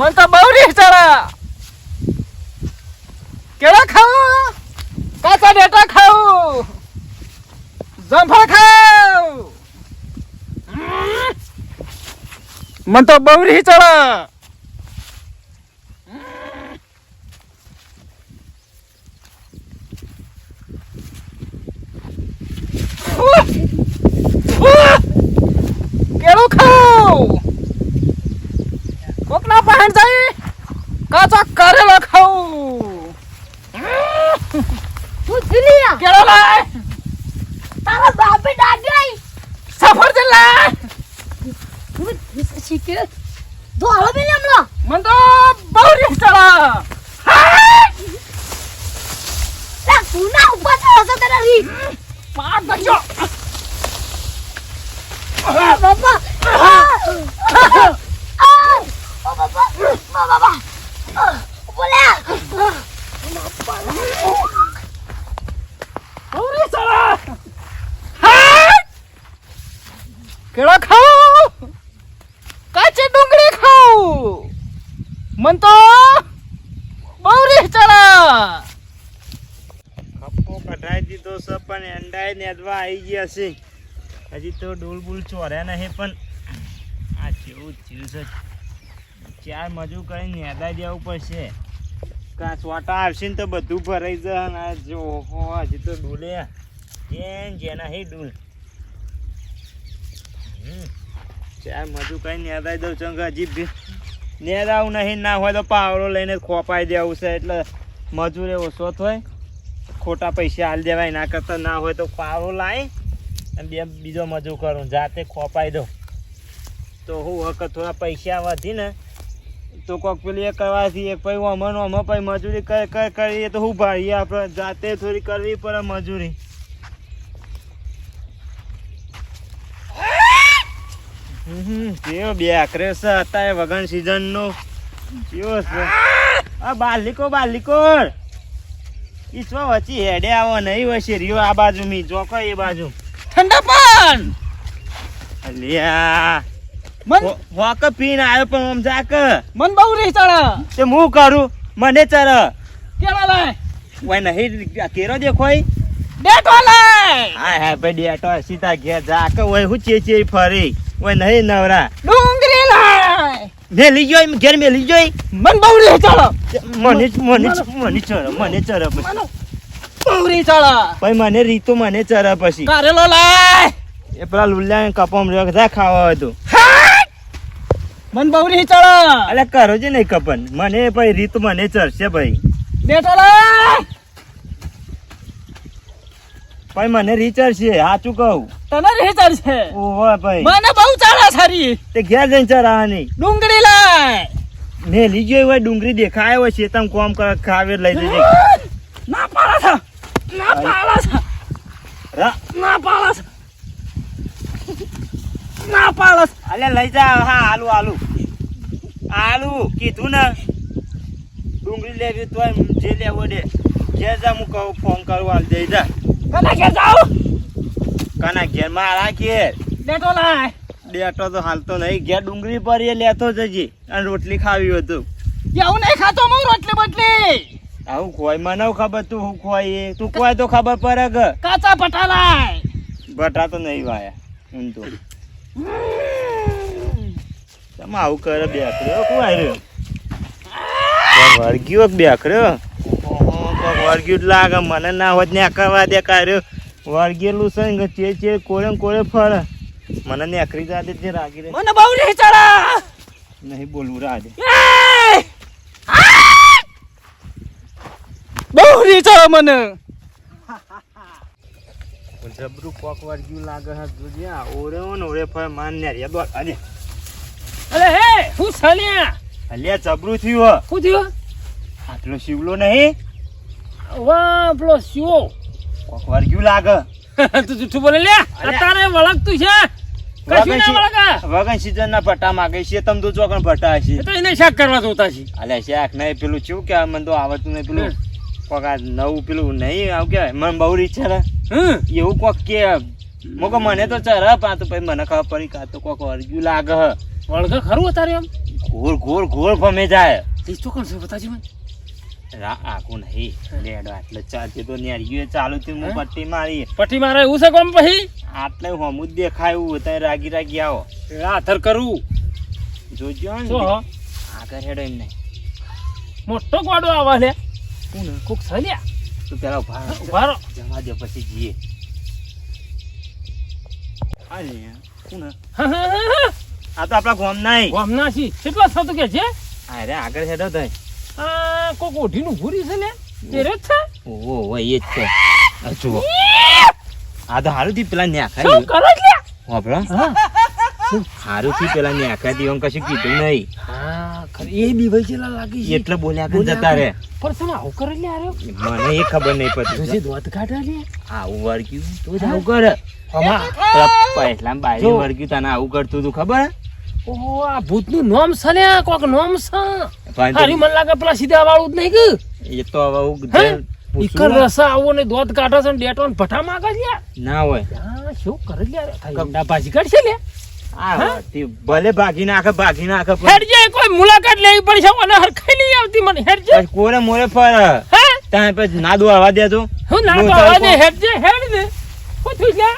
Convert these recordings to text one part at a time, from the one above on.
મન તો બહુ રીસ ચડે. કેળા ખાવું, કાચા ડેટા ખાવું, જામફળ ખાવું. મન તો બહુ રીસ ચડે. કેળું ખાવું, કોકના પહેણ જાય કાચા કરેલો ખાવું. તું દિલિયા કેળો લાય, તારા બાપે ડાગ્યાઈ સફરજન લાય. તું શીખે તો હાલો બેલે હમણાં મન તો બહુ રીસ ચડે. લા તું ના ઉપર ચડો છો તારા રી પાટ બચો. બાપા ઓ બાપા બોલે બહુ રીસ ચડે. કેળો ખાવું, કાચી ડુંગળી ખાવું. મન તો બહુ રીસ ચડે. ખપ્પો કઢાઈ દીધો છે પણ અંડાઈ નેદવા આવી ગયા છે. હજી તો ડોલબુલ ચોર્યા નહીં પણ આ કેવું થયું છે. 4 મજૂર કરીને નેદાઈ દેવું પડશે. કાં ચોટા આવશે ને તો બધું ભરાઈ જાય. અને આ જો હજી તો ડોલે જેના હે ડોલ. 4 મજૂર કરીને નેદાઈ દઉં છું કે હજી નેદાવું નહીં. ના હોય તો પાવડો લઈને ખોપાઈ દેવું છે એટલે મજૂરે ઓછો થાય, ખોટા પૈસા હાલ દેવાય. ના કરતા ના હોય તો પાવડો લાવી અને બીજો મજૂર કરું, જાતે ખોપાઈ દઉં. તો હું વખત થોડા પૈસા વધી ને તો કોક પેલું એ કરવાથી એક પછી અમે પછી મજૂરી કરીએ તો શું ભાઈએ આપણે જાતે થોડી કરવી પડે મજૂરી. કેવો બે આખરે છે અત્યારે વગન સિઝનનો. કેવો છે આ બાલિકો ઈશ્વર વચ્ચે હેડે આવો નહીં હોય શેરીઓ આ બાજુ મી જોકો એ બાજુ ઠંડા પાન. અલ્યા મન હોક પીને આવ્યો પણ આમ જાક મન બહુ રીસ ચડે. તે હું કરું મને ચર કેળો લાય, ઓય નહીં કેરો દેખોય. ડેટો લાય, હા ભાઈ ડેટો સીધા ઘેર જાક ઓય હું ચે ફરી ઓય નહીં નવરા. ડુંગળી લાય. મેલી જોઈ ઘેર મેલી જોઈ. મન બહુ રીસ ચડે. મને ચર પછી બહુ રીસ ચડે. ભાઈ મને રીતો મને ચર પછી કારેલો લાય. એ પેલા લુલ્લા કપમ રહ્યો જા ખાવા હતું. મન બહુ રીસ ચડે. અલે કરો છે નહીં કપન મને ભાઈ રીત મને ચરશે ભાઈ. ડેટો લાય. ભાઈ મને રીચર છે સાચું કહું. તને રીસ ચડશે. ઓહો ભાઈ મને બહુ ચડે સારી. તે ઘેર જઈને ચરાવાની. ડુંગળી લાય. ને લીજો હોય ડુંગળી દેખાય હોય શેતમ કોમ કરે ખાવે લઈ જજે. ના પાડે છે, ના પાડે છે, રા ના પાડે છે, ના પાડે છે. અલે લઈ જા. હા આલુ કીધું ને ડુંગળી લેવી તોય જે લેવો દે. ઘેર જા હું કહું ફોન કરું હાલ દઈ જા. કને કે જાઉં? કના ઘેર મારા ઘેર ડેટો લાય. ડેટો તો હાલ તો નહીં. ઘેર ડુંગળી પર એ લેતો જજે અને રોટલી ખાવી હતું. એવું નહીં ખાતો હું રોટલી બટલી. આવું ખોય મને ખબર તું હું ખોય તું ખોય તો ખબર પડે કે કાચા પટા લાય. બટા તો નહીં વાયા હું તો તમે આવું કરે બેકર્યો કોણ આવ્યો વર્ગ્યો બેકર્યો વર્ગ્યું જ લાગે મને ના હોત ને કરવા દે કાર્યો વર્ગેલું છે ને ચે કોળે ફરે મને નેકરી જાતે જે રાગી રે મને બહુ નહીં ચડે. નહીં બોલવું રાજે બહુ નહીં ચડે મને. જબરું કોક વર્ગ્યું લાગે હા જોજે આ ઓરે ને ઓરે ફરે માન ને રે દોડ અરે અરે હે હું સલિયા. અલ્યા જબરું થયું શું થયું? આટલો શિવલો નહીં વાહ પેલો શિવો. કોક વર્ગ્યું લાગે. તું જૂઠું બોલે લે. અત્યારે વળગતું છે કશું ના વળગે. વગન સીઝન ના પટ્ટા માગે છે તમ તો ચોકન પટ્ટા હશે એ તો એને શાક કરવા જોતા છે. અલે શાક નહીં પેલું છું કે મને તો આવડતું નહીં પેલું કોક આ નવું પેલું નહીં આવું કેવાય મને બહુ રીત છે એવું કોક કે મોકો મને તો ચર પા તો પછી મને ખબર પડી કા તો કોક વર્ગ્યું લાગે. વળગે ખરું અત્યારે એમ ઘોર ઘોર ઘોર ભમે જાય એ ચોકન છે બતાજી મને આખું નહીં લેડો આટલે ચાલતી તો નેરિયું ચાલુ થયું હું પટ્ટી મારી પટ્ટી મારે એવું છે કોમ પછી આટલે હમું જ દેખાય એવું ત્યાં રાગી રાગી આવો આથર કરું જોજો ને શું હો આગળ હેડો એમ નહીં મોટો ગોડો આવા લે કોક સલ્યા તું પેલા ઉભા રહો. જવા દે પછી જઈએ અરે કોણ હા, હા, હા, હા. આ તો આપણા ગામ નહીં ગામના છી કેટલા થતું કે છે અરે આગળ હેડો થાય આ કોક ઓઢીનું ભૂરી છે લે તે રે જ છે ઓહો એ જ છે આ જુઓ આ તો હારું થી પેલા ન્યાખા શું કરે છે વાપરો હા હારું થી પેલા ન્યાખા દી કશું કીધું નહીં હા ખરી એ બી ભાઈ ચેલા લાગી છે એટલે બોલ્યા આગળ જતા રે પણ તમે આવું કરે લે આર્યો મને એ ખબર નહીં તુજે પડતી દોત કાઢા લે આવું વળગ્યું તો જ આવું કરે પહેલા બાય જો. વળગ્યું તને આવું કરતું તું ખબર ઓહો આ ભૂતનું નામ છે લે કોક નામ છે ભાઈ હારી મને લાગે પેલા સીધા વાળું જ નહીં કે એ તો હવે હું હે? પૂછું ઈકર ને. રસા આવો ને દોત કાઢે છે ને ડેટો ને ભઠ્ઠા માગે છે ના હોય હા શું કરે લે ઈંડા ભાજી કાઢશે લે આ તે ભલે ભાગી નાખે પણ હેડજે કોઈ મુલાકાત લેવી પડશે મને હરખાઈ નહીં આવતી મને હેડજે પછી કોરે મોરે ફર હે ત્યાં પછી ના દોડવા દેજો હું ના હું તો ચાલ આવા દે હેડજે હેડ ને શું થયું લે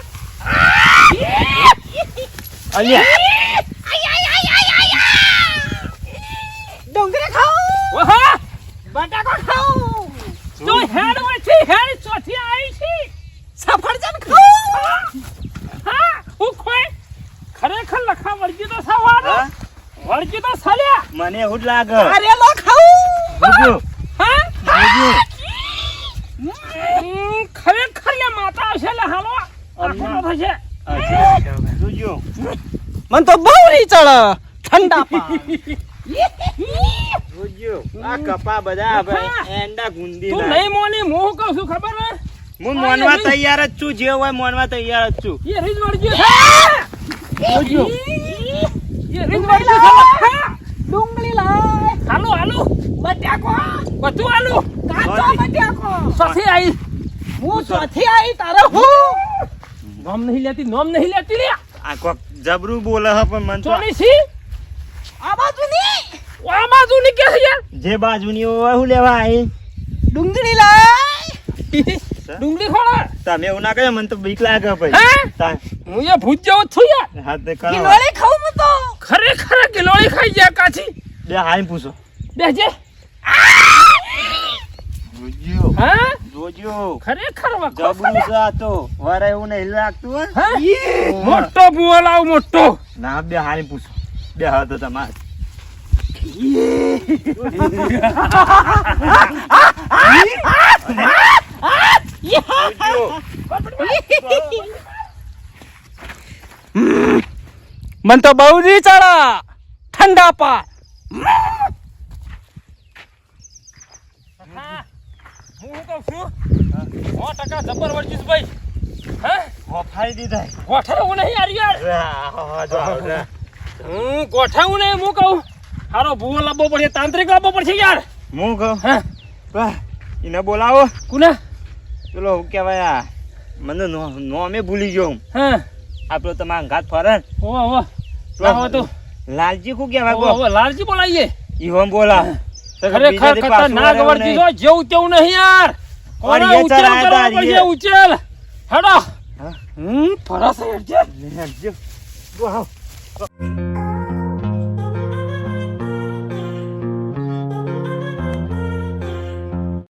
અલ્યા ડુંગળી ખાઉં ઓહા બટાકો ખાઉં તો હેડ વચ્ચે હેડ ચોથી આવી છે સફરજન ખાઉં હા હું ખોય ખરેખર લખા વળગી તો સવાનો હા? વળગી તો સલ્યા મને એવું જ લાગે કારેલો ખાઉં જોજો, હા જોજો. ખરેખર લે માતા આવશે લે હાલો આખો થશે જોજો. મન તો બહુ રી ચડે ઠંડા પા જોજો. આ કપા બધા હવે એંડા ગુંદી તું નાખ. નહીં મોની હું કહું છું ખબર હે હું મોનવા તૈયાર જ છું જે હોય મોનવા તૈયાર જ છું એ રીત વળગી છે જોજો. એ રીત વળગી છે ડુંગળી લાય હાલો હાલો બટાકો બધું હાલો કાચો બટાકો સથી આવી હું ચોથી આવી તારે હું નોમ નહીં લેતી લે આ કોક જબરું બોલે હે પણ મન તો ચોની સી આ બાજુ ની આ બાજુ ની કે છે યાર જે બાજુની હોય હું લેવા આવી ડુંગળી લાય ડુંગળી ખોળા તમે એવું ના કહે મને તો બીક લાગે હે? ભાઈ હું એ ભૂત જેવો છું યાર હાથ દે કરો કિલોળી ખાઉં હું તો ખરેખર ગિલોળી ખાઈ ગયા કાચી બે હાઈ પૂછો બેજે જોજો હા જોજો ખરેખર જબરું છે આ તો વારે એવું નહીં લાગતું હે હા મોટો બુઓ લાવ મોટો ના બે હાઈ પૂછો બે હા તો તમારે મન તો બહુ રી ચડા ઠંડા પા હું કહું છું 100% જબર વર્જીશ ભાઈ હે હોફાઈ દીધા ગોઠાવું નહીં યાર ગોઠાવું નહીં હું કહું હારો ભૂવો લાવવો પડશે તાંત્રિક લાવવો પડશે યાર હું કહું હે વાહ, એને બોલાવો કુના પેલો શું કહેવાય આ મને નોમે ભૂલી ગયો હું. હે આપણો તમારા ઘાત ફરે ને. ઓહો લાવો તો લાલજી શું કહેવાય ગો ઓહો લાલજી બોલાઈએ ઈવમ બોલા ખરેખર ખતરનાક વર્જી જો જેવું તેવું નહીં યાર કોને અરે, ઉચેલ ચાલ, કરવો આ પડશે તારી. ઉચેલ હેડો હા? ફરાશે હેડજે ગો આવ.